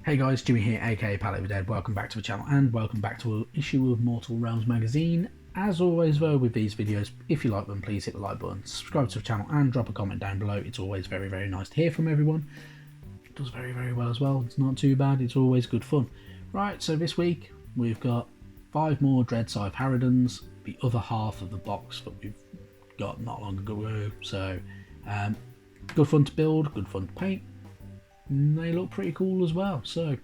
Hey guys, Jimmy here, aka Palette of the Dead. Welcome back to the channel and welcome back to an issue of Mortal Realms magazine. As always though with these videos, if you like them, please hit the like button, subscribe to the channel and drop a comment down below. It's always very nice to hear from everyone. It does very well as well. It's not too bad, it's always good fun. Right, so this week we've got 5 more Dreadscythe Harridans, the other half of the box that we've got not long ago. So good fun to build, good fun to paint. And they look pretty cool as well, so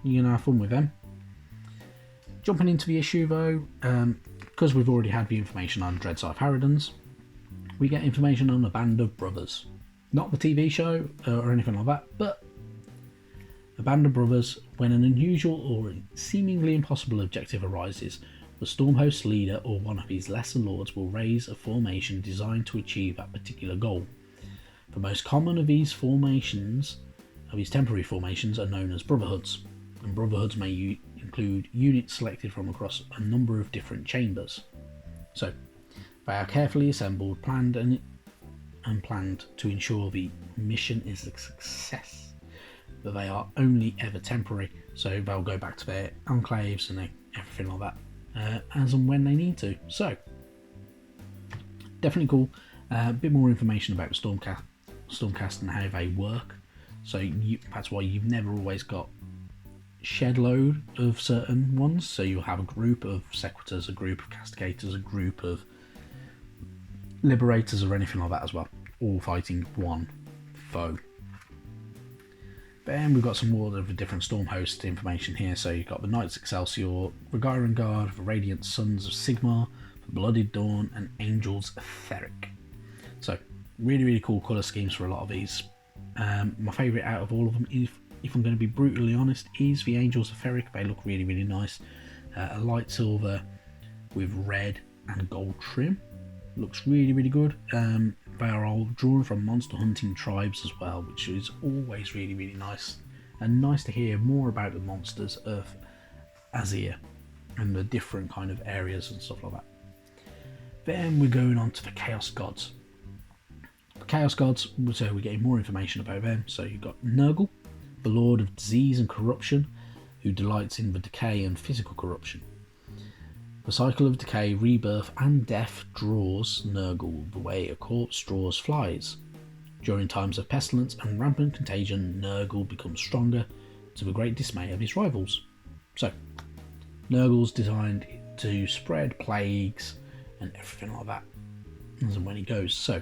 you're gonna have fun with them. Jumping into the issue though, because we've already had the information on Dreadscythe Harridans, we get information on a band of brothers. Not the TV show or anything like that, but a band of brothers. When an unusual or seemingly impossible objective arises, the Stormhost's leader or one of his lesser lords will raise a formation designed to achieve that particular goal. The most common of these temporary formations are known as Brotherhoods, and Brotherhoods may include units selected from across a number of different chambers. So, they are carefully assembled, planned to ensure the mission is a success, but they are only ever temporary, so they'll go back to their enclaves and everything like that, as and when they need to. So, definitely cool. A bit more information about the Stormcast and how they work. So that's why you've never always got shed load of certain ones. So you'll have a group of Sequitors, a group of Castigators, a group of Liberators or anything like that as well, all fighting one foe. Then we've got some more of the different Stormhost information here. So you've got the Knights Excelsior, the Gyron Guard, the Radiant Sons of Sigmar, the Blooded Dawn, and Angels Etheric. So really cool colour schemes for a lot of these. My favourite out of all of them, if I'm going to be brutally honest, is the Angels Etheric. They look really nice. A light silver with red and gold trim. Looks really good. They are all drawn from monster hunting tribes as well, which is always really nice. And nice to hear more about the monsters of Azir and the different kind of areas and stuff like that. Then we're going on to the Chaos Gods. Chaos Gods, so we're getting more information about them. So you've got Nurgle, the Lord of Disease and Corruption, who delights in the decay and physical corruption. The cycle of decay, rebirth and death draws Nurgle the way a corpse draws flies. During times of pestilence and rampant contagion, Nurgle becomes stronger to the great dismay of his rivals. So, Nurgle's designed to spread plagues and everything like that as and when he goes. So,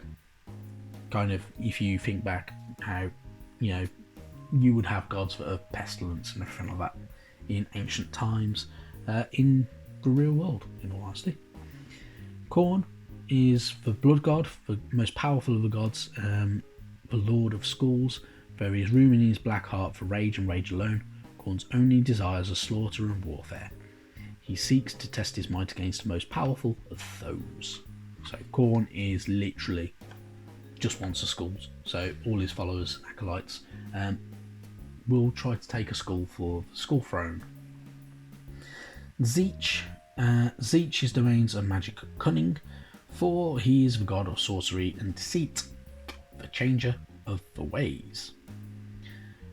kind of, if you think back how, you would have gods that are pestilence and everything like that in ancient times, in the real world, in all honesty. Khorne is the blood god, the most powerful of the gods, the lord of schools. There is room in his black heart for rage and rage alone. Khorne's only desires are slaughter and warfare. He seeks to test his might against the most powerful of foes. So Khorne is literally just wants a schools, so all his followers, acolytes, will try to take a skull for the skull throne. Tzeentch. Tzeentch's domains are magic cunning, for he is the god of sorcery and deceit, the changer of the ways.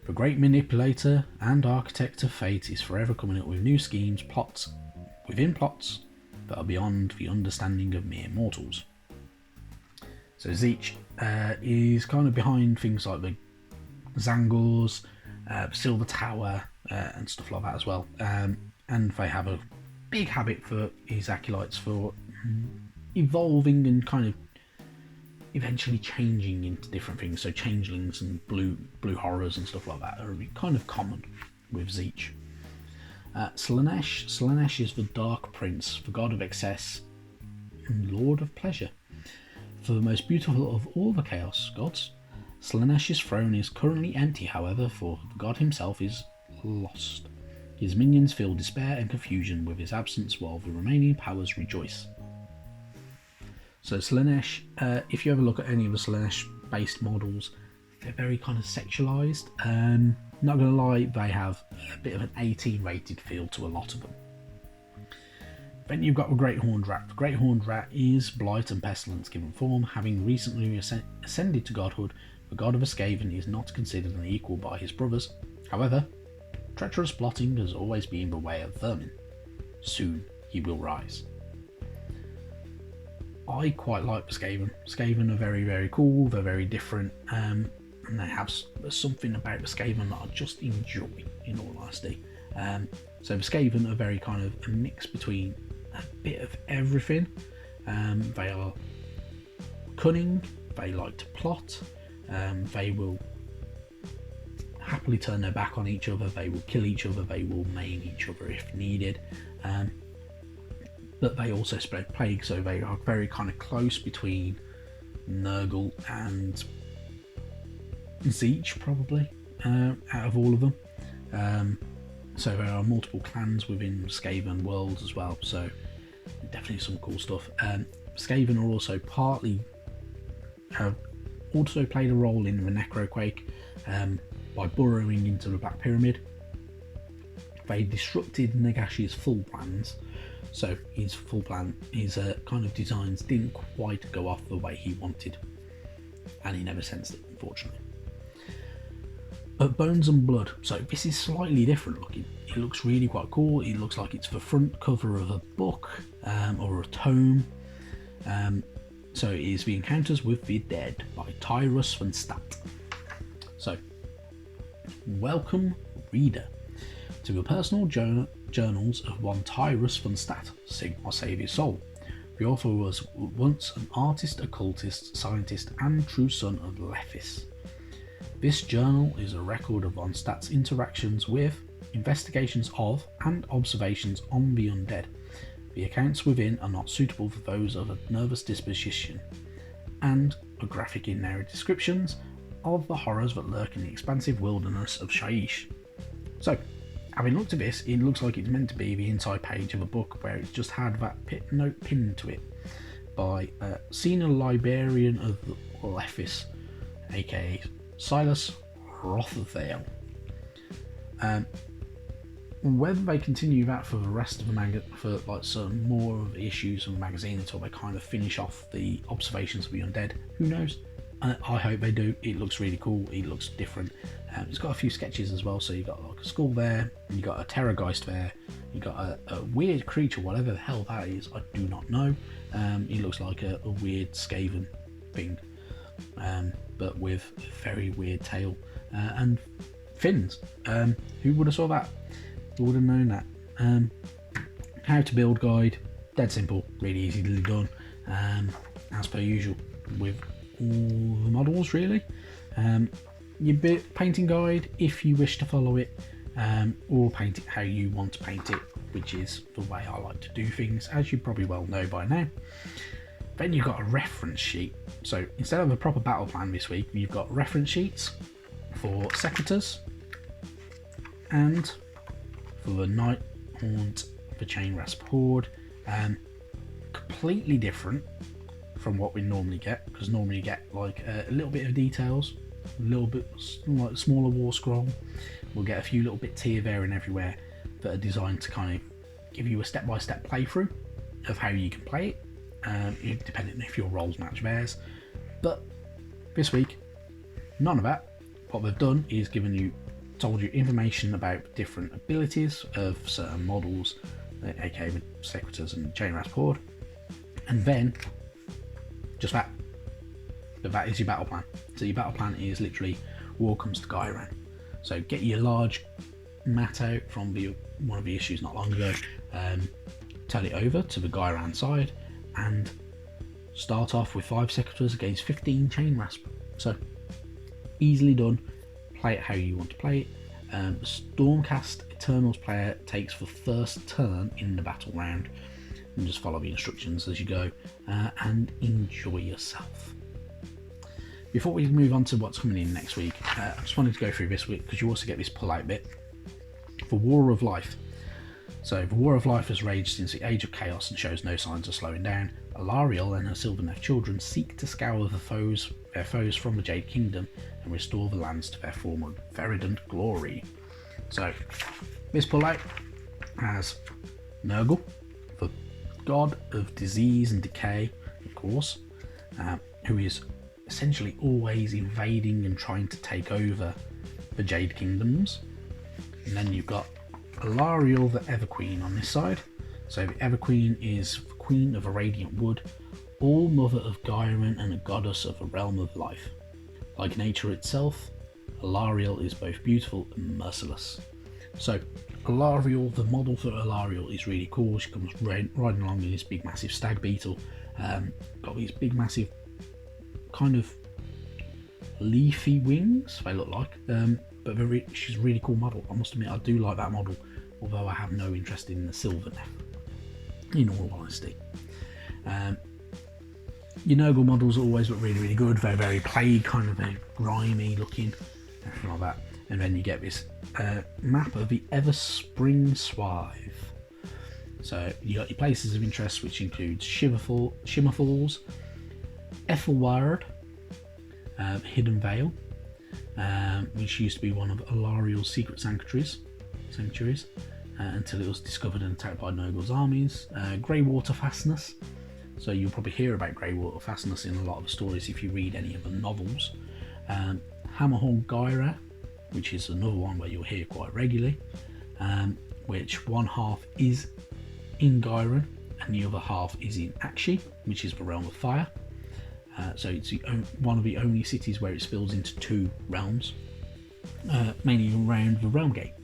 The great manipulator and architect of fate is forever coming up with new schemes, plots within plots that are beyond the understanding of mere mortals. So Tzeentch is kind of behind things like the Zangors, Silver Tower, and stuff like that as well. And they have a big habit for his acolytes for evolving and kind of eventually changing into different things. So changelings and blue horrors and stuff like that are kind of common with Tzeentch. Slaanesh. Slaanesh is the Dark Prince, the god of excess and lord of pleasure. For the most beautiful of all the Chaos Gods, Slaanesh's throne is currently empty, however, for the god himself is lost. His minions feel despair and confusion with his absence, while the remaining powers rejoice. So Slaanesh, if you ever look at any of the Slaanesh-based models, they're very kind of sexualized. Not gonna lie, they have a bit of an 18 rated feel to a lot of them. Then you've got the Great Horned Rat. The Great Horned Rat is blight and pestilence given form. Having recently ascended to godhood, the god of Skaven is not considered an equal by his brothers. However, treacherous plotting has always been the way of vermin. Soon he will rise. I quite like the Skaven. Skaven are very, very cool, they're very different, and they have something about the Skaven that I just enjoy, in all honesty. So the Skaven are very kind of a mix between a bit of everything. They are cunning, they like to plot, they will happily turn their back on each other, they will kill each other, they will maim each other if needed. But they also spread plague, so they are very kind of close between Nurgle and Zeech, probably, out of all of them. So there are multiple clans within Skaven worlds as well, so definitely some cool stuff. Skaven are also have also played a role in the Necroquake by burrowing into the Black Pyramid. They disrupted Nagash's full plans, so his full plan, his kind of designs didn't quite go off the way he wanted, and he never sensed it, unfortunately. But Bones and Blood, so this is slightly different looking. It looks really quite cool. It looks like it's the front cover of a book or a tome. So it is The Encounters with the Dead by Tyrus von Stadt. So, welcome, reader, to the personal journals of one Tyrus von Stadt, Sigmar save his soul. The author was once an artist, occultist, scientist, and true son of Lethis. This journal is a record of von Stadt's interactions with, investigations of, and observations on the undead. The accounts within are not suitable for those of a nervous disposition, and are graphic in their descriptions of the horrors that lurk in the expansive wilderness of Shaiish. So, having looked at this, it looks like it's meant to be the inside page of a book where it's just had that note pinned to it by a senior librarian of Lethis, aka Silas Rothvale. Whether they continue that for the rest of the magazine, for like some more of the issues of the magazine until they kind of finish off the observations of the undead, who knows? I hope they do. It looks really cool. It looks different. It's got a few sketches as well. So you got like a skull there, you got a Terrorgeist there, you got a weird creature, whatever the hell that is. I do not know. It looks like a weird Skaven thing, but with a very weird tail and fins. Who would have saw that? Who would have known that? How to build guide, dead simple, really easily done, as per usual with all the models really. Your painting guide, if you wish to follow it, or paint it how you want to paint it, which is the way I like to do things, as you probably well know by now. Then you've got a reference sheet. So instead of a proper battle plan this week, you've got reference sheets for Secretors and for the Night Haunt, the Chain Rasp Horde. Completely different from what we normally get, because normally you get like a little bit of details, a little bit like smaller war scroll. We'll get a few little bits here, there and everywhere that are designed to kind of give you a step-by-step playthrough of how you can play it, depending if your roles match theirs. But this week, none of that. What they've done is told you information about different abilities of certain models, aka the Secretors and Chain Rasp Horde, and then just that. But that is your battle plan. So your battle plan is literally war comes to Gairan. So get your large mat out from one of the issues not long ago, turn it over to the Gairan side, and start off with 5 Secretors against 15 Chain Rasp. So easily done. Play it how you want to play it. The Stormcast Eternals player takes the first turn in the battle round, and just follow the instructions as you go, and enjoy yourself. Before we move on to what's coming in next week, I just wanted to go through this week because you also get this pull-out bit for War of Life. So the War of Life has raged since the Age of Chaos and shows no signs of slowing down. Hilario and her Sylvaneth children seek to scour their foes from the Jade Kingdom and restore the lands to their former Veridant glory. So this pull-out has Nurgle, the god of disease and decay, of course, who is essentially always invading and trying to take over the Jade Kingdoms. And then you've got Hilario the Everqueen on this side. So the Everqueen is Queen of a Radiant Wood, all mother of Gyron and a goddess of a realm of life. Like nature itself, Hilario is both beautiful and merciless. So Hilario, the model for Hilario is really cool. She comes riding along in this big massive stag beetle. Got these big massive kind of leafy wings, they look like. But she's a really cool model. I must admit I do like that model, although I have no interest in the silver now, in all honesty. Your Nurgle models always look really good. They're very plague, kind of very grimy looking, everything like that. And then you get this map of the Everspring Swath. So you got your places of interest, which includes Shimmerfalls, Ethelward, Hidden Vale, which used to be one of Hilario's secret sanctuaries, until it was discovered and attacked by Nurgle's armies. Greywater Fastness. So you'll probably hear about Greywater Fastness in a lot of the stories if you read any of the novels. Hammerhorn Gyra, which is another one where you'll hear quite regularly, which one half is in Gyron and the other half is in Akshi, which is the realm of fire. So it's one of the only cities where it spills into two realms, mainly around the Realm Gate.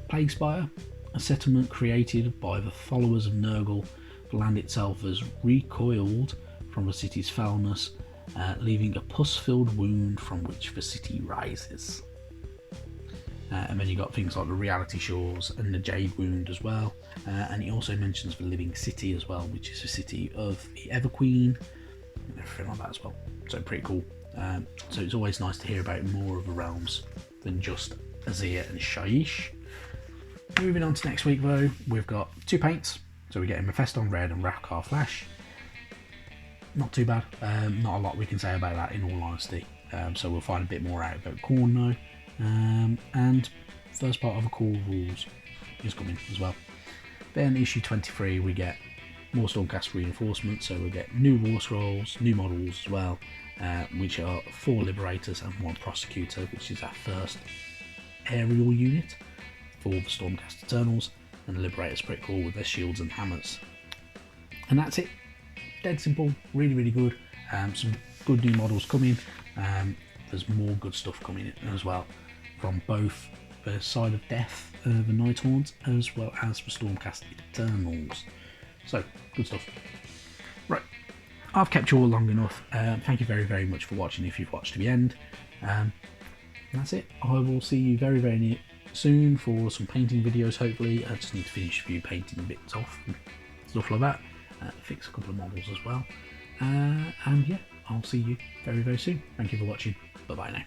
Plague Spire, a settlement created by the followers of Nurgle. The land itself has recoiled from the city's foulness, leaving a pus-filled wound from which the city rises. And then you got things like the Reality Shores and the Jade Wound as well. And he also mentions the Living City as well, which is the city of the Everqueen and everything like that as well. So pretty cool. So it's always nice to hear about more of the realms than just Azir and Shaiish. Moving on to next week though, we've got two paints. So we're getting Mephiston Red and Rakhar Flash. Not too bad. Not a lot we can say about that in all honesty. So we'll find a bit more out about Khorne though. And first part of the Core Rules is coming as well. Then issue 23 we get more Stormcast reinforcements, so we get new War Scrolls, new models as well, which are 4 Liberators and 1 Prosecutor, which is our first aerial unit for the Stormcast Eternals, and the Liberators pretty cool with their shields and hammers. And that's it. Dead simple, really good. Some good new models coming. There's more good stuff coming in as well, from both the side of death, the Nighthorns, as well as the Stormcast Eternals. So, good stuff. Right, I've kept you all long enough. Thank you very much for watching if you've watched to the end. That's it. I will see you very soon for some painting videos, hopefully. I just need to finish a few painting bits off and stuff like that. Fix a couple of models as well. And yeah, I'll see you very soon. Thank you for watching. Bye bye now.